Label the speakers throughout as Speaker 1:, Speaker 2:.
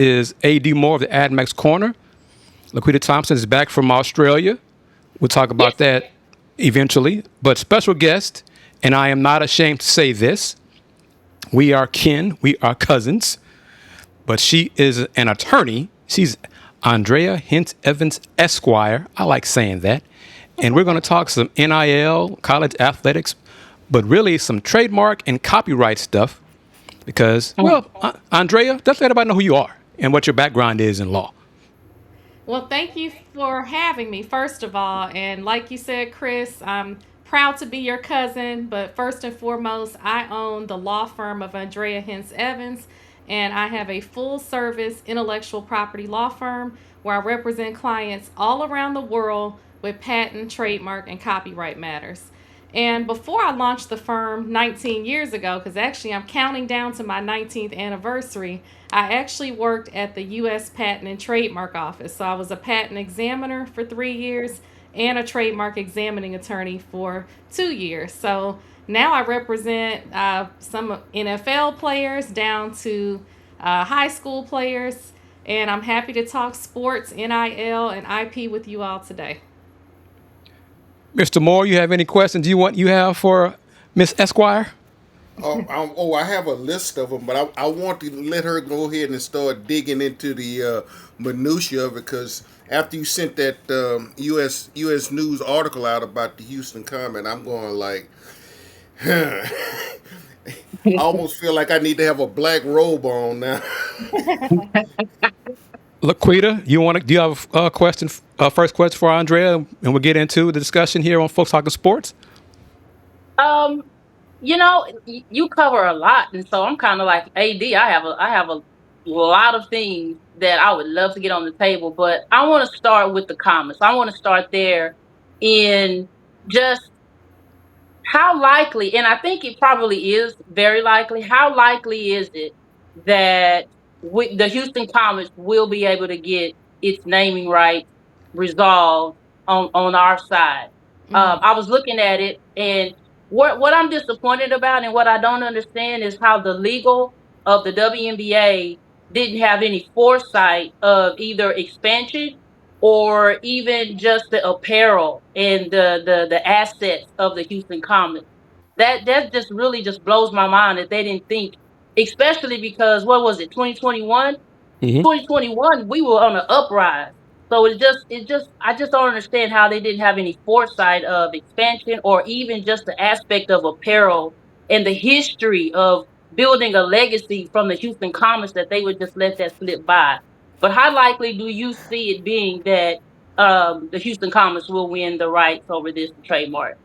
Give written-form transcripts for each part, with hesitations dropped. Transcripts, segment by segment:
Speaker 1: is AD Moore of the AdMax Corner. Laquita Thompson is back from Australia. We'll talk about that eventually. But special guest, and I am not ashamed to say this, we are kin, we are cousins, but she is an attorney. She's Andrea H. Evans Esquire. I like saying that. And we're going to talk some NIL, college athletics, but really some trademark and copyright stuff because, well, Andrea, let's let everybody know who you are and what your background is in law.
Speaker 2: Well, thank you for having me, first of all. And like you said, Chris, I'm proud to be your cousin. But first and foremost, I own the law firm of Andrea H. Evans, and I have a full service intellectual property law firm where I represent clients all around the world with patent, trademark, and copyright matters. And before I launched the firm 19 years ago, because actually I'm counting down to my 19th anniversary, I actually worked at the U.S. Patent and Trademark Office. So I was a patent examiner for 3 years and a trademark examining attorney for 2 years. So now I represent some NFL players down to high school players, and I'm happy to talk sports, NIL, and IP with you all today.
Speaker 1: Mr. Moore, you have any questions you have for Miss Esquire?
Speaker 3: I have a list of them, but I want to let her go ahead and start digging into the minutia of it because after you sent that U.S. News article out about the Houston Comet, I'm going like, I almost feel like I need to have a black robe on now.
Speaker 1: Laquita, do you have a question, first question for Andrea, and we'll get into the discussion here on Folks Talking Sports?
Speaker 4: Um, you cover a lot, and so I'm kind of like AD. I have a lot of things that I would love to get on the table, but I want to start with the comments. I want to start there in just how likely, and I think it probably is very likely. How likely is it that the Houston Comets will be able to get its naming rights resolved on our side?
Speaker 2: Mm-hmm.
Speaker 4: I was looking at it, and what I'm disappointed about, and what I don't understand, is how the legal of the WNBA didn't have any foresight of either expansion or even just the apparel and the assets of the Houston Comets. That just really just blows my mind that they didn't think, especially because what was it, 2021?
Speaker 1: Mm-hmm.
Speaker 4: 2021, we were on an uprise. So it just I just don't understand how they didn't have any foresight of expansion or even just the aspect of apparel and the history of building a legacy from the Houston Comets that they would just let that slip by. But how likely do you see it being that the Houston Comets will win the rights over this trademark?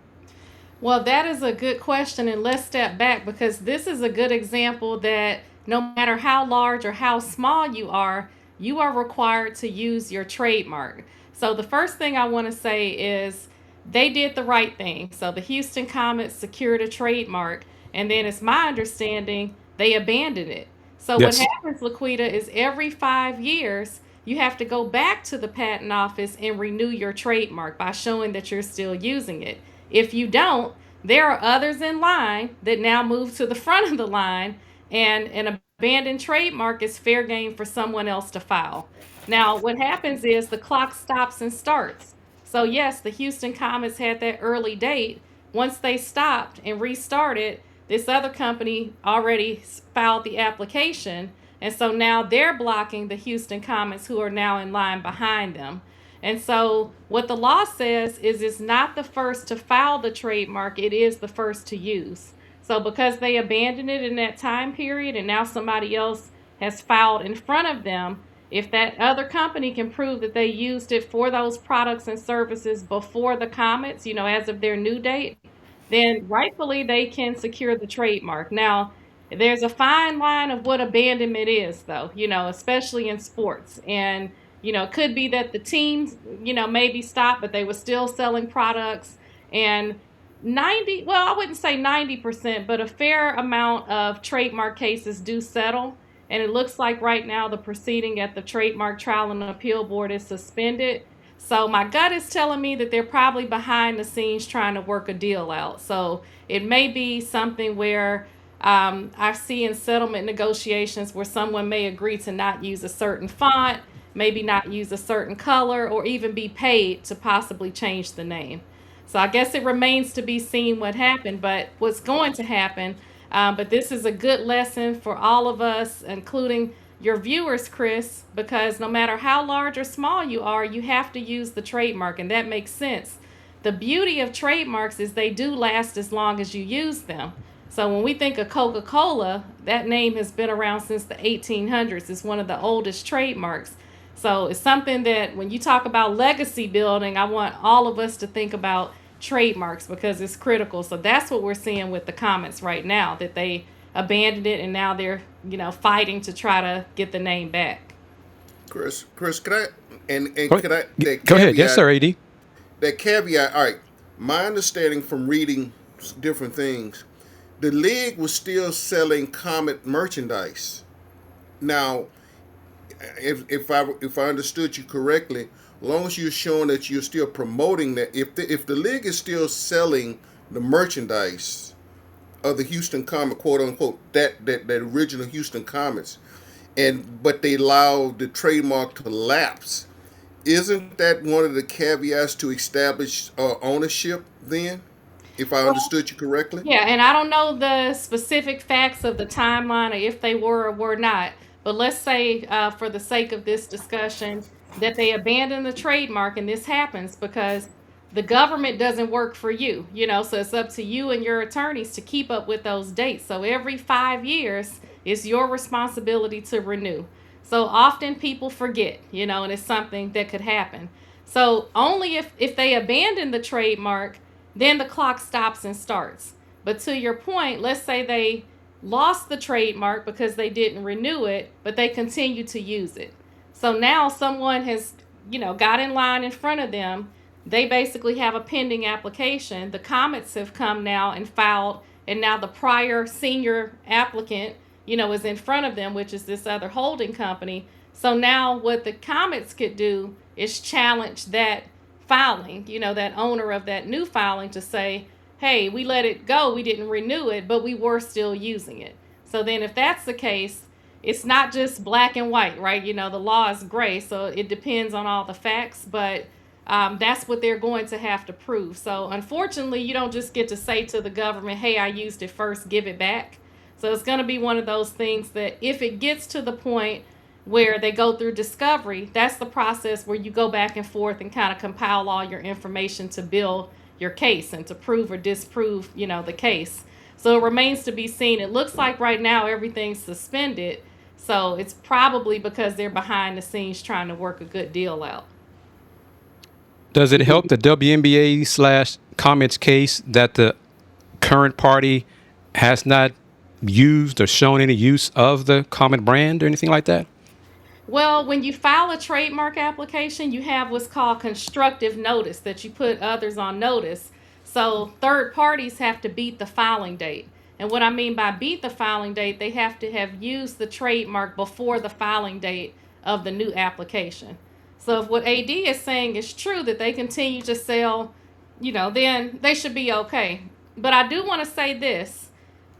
Speaker 2: Well, that is a good question, and let's step back because this is a good example that no matter how large or how small you are required to use your trademark. So, the first thing I want to say is they did the right thing. So, the Houston Comets secured a trademark, and then it's my understanding they abandoned it. So, what
Speaker 1: Yes.
Speaker 2: happens, Laquita, is every 5 years, you have to go back to the patent office and renew your trademark by showing that you're still using it. If you don't, there are others in line that now move to the front of the line, and an abandoned trademark is fair game for someone else to file. Now, what happens is the clock stops and starts. So, yes, the Houston Comets had that early date. Once they stopped and restarted, this other company already filed the application. And so now they're blocking the Houston Comets who are now in line behind them. And so, what the law says is it's not the first to file the trademark, it is the first to use. So, because they abandoned it in that time period and now somebody else has filed in front of them, if that other company can prove that they used it for those products and services before the Comets, as of their new date, then rightfully they can secure the trademark. Now, there's a fine line of what abandonment is, though, especially in sports. And it could be that the teams, maybe stopped, but they were still selling products. And 90, well, I wouldn't say 90%, but a fair amount of trademark cases do settle. And it looks like right now the proceeding at the Trademark Trial and Appeal Board is suspended. So my gut is telling me that they're probably behind the scenes trying to work a deal out. So it may be something where I see in settlement negotiations where someone may agree to not use a certain font, maybe not use a certain color, or even be paid to possibly change the name. So I guess it remains to be seen what happened, but what's going to happen. But this is a good lesson for all of us, including your viewers, Chris, because no matter how large or small you are, you have to use the trademark, and that makes sense. The beauty of trademarks is they do last as long as you use them. So when we think of Coca-Cola, that name has been around since the 1800s. It's one of the oldest trademarks. So it's something that when you talk about legacy building, I want all of us to think about trademarks because it's critical. So that's what we're seeing with the Comets right now, that they abandoned it and now they're, fighting to try to get the name back.
Speaker 3: Chris, could I and
Speaker 1: Go,
Speaker 3: could I that
Speaker 1: go ahead. Yes,
Speaker 3: caveat
Speaker 1: sir, AD.
Speaker 3: that caveat? All right, my understanding from reading different things, the league was still selling Comet merchandise. Now, if I understood you correctly, as long as you're showing that you're still promoting that, if the league is still selling the merchandise of the Houston Comet, quote unquote, that original Houston Comets, and but they allow the trademark to lapse, isn't that one of the caveats to establish ownership? Then, if I
Speaker 2: Well,
Speaker 3: understood you correctly.
Speaker 2: yeah, and I don't know the specific facts of the timeline or if they were or were not, but let's say, for the sake of this discussion, that they abandon the trademark, and this happens because the government doesn't work for you, so it's up to you and your attorneys to keep up with those dates. So every 5 years, it's your responsibility to renew. So often people forget, and it's something that could happen. So only if they abandon the trademark, then the clock stops and starts. But to your point, let's say they lost the trademark because they didn't renew it, but they continue to use it. So now someone has, got in line in front of them. They basically have a pending application. The Comets have come now and filed, and now the prior senior applicant, is in front of them, which is this other holding company. So now what the Comets could do is challenge that filing, that owner of that new filing to say, hey, we let it go, we didn't renew it, but we were still using it. So then, if that's the case, it's not just black and white, right? The law is gray, so it depends on all the facts, but that's what they're going to have to prove. So, unfortunately, you don't just get to say to the government, hey, I used it first, give it back. So, it's going to be one of those things that if it gets to the point where they go through discovery, that's the process where you go back and forth and kind of compile all your information to build your case and to prove or disprove, the case. So it remains to be seen. It looks like right now everything's suspended. So it's probably because they're behind the scenes trying to work a good deal out.
Speaker 1: Does it help the WNBA slash Comets case that the current party has not used or shown any use of the Comet brand or anything like that?
Speaker 2: Well, when you file a trademark application, you have what's called constructive notice that you put others on notice. So third parties have to beat the filing date. And what I mean by beat the filing date, they have to have used the trademark before the filing date of the new application. So if what AD is saying is true, that they continue to sell, then they should be okay. But I do want to say this.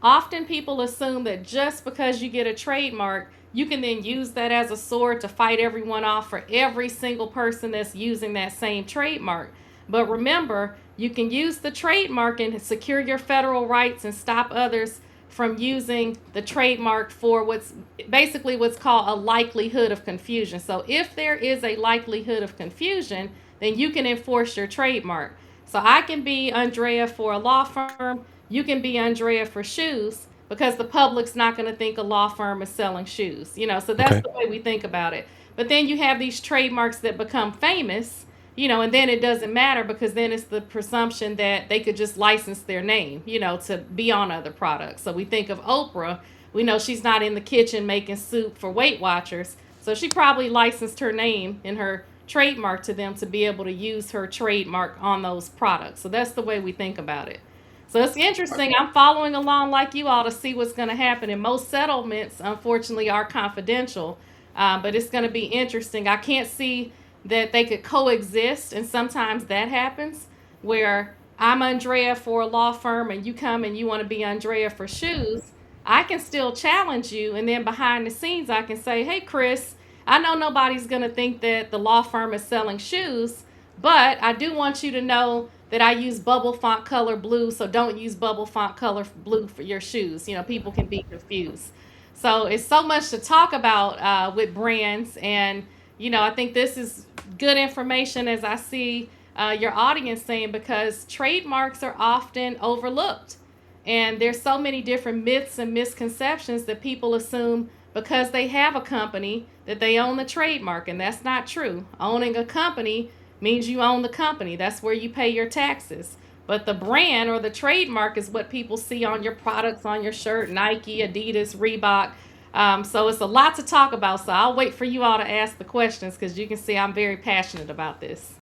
Speaker 2: Often people assume that just because you get a trademark, you can then use that as a sword to fight everyone off for every single person that's using that same trademark. But remember, you can use the trademark and secure your federal rights and stop others from using the trademark for what's called a likelihood of confusion. So if there is a likelihood of confusion, then you can enforce your trademark. So I can be Andrea for a law firm, you can be Andrea for shoes, because the public's not going to think a law firm is selling shoes. So that's
Speaker 1: Okay.
Speaker 2: the way we think about it. But then you have these trademarks that become famous, and then it doesn't matter because then it's the presumption that they could just license their name, to be on other products. So we think of Oprah, we know she's not in the kitchen making soup for Weight Watchers. So she probably licensed her name and her trademark to them to be able to use her trademark on those products. So that's the way we think about it. So it's interesting. I'm following along like you all to see what's going to happen. And most settlements, unfortunately, are confidential. But it's going to be interesting. I can't see that they could coexist. And sometimes that happens where I'm Andrea for a law firm and you come and you want to be Andrea for shoes. I can still challenge you, and then behind the scenes, I can say, hey, Chris, I know nobody's going to think that the law firm is selling shoes, but I do want you to know that I use bubble font color blue, so don't use bubble font color blue for your shoes. You know, people can be confused. So it's so much to talk about with brands, and I think this is good information as I see your audience saying, because trademarks are often overlooked. And there's so many different myths and misconceptions that people assume because they have a company that they own the trademark, and that's not true. Owning a company means you own the company. That's where you pay your taxes. But the brand or the trademark is what people see on your products, on your shirt, Nike, Adidas, Reebok. So it's a lot to talk about. So I'll wait for you all to ask the questions, because you can see I'm very passionate about this.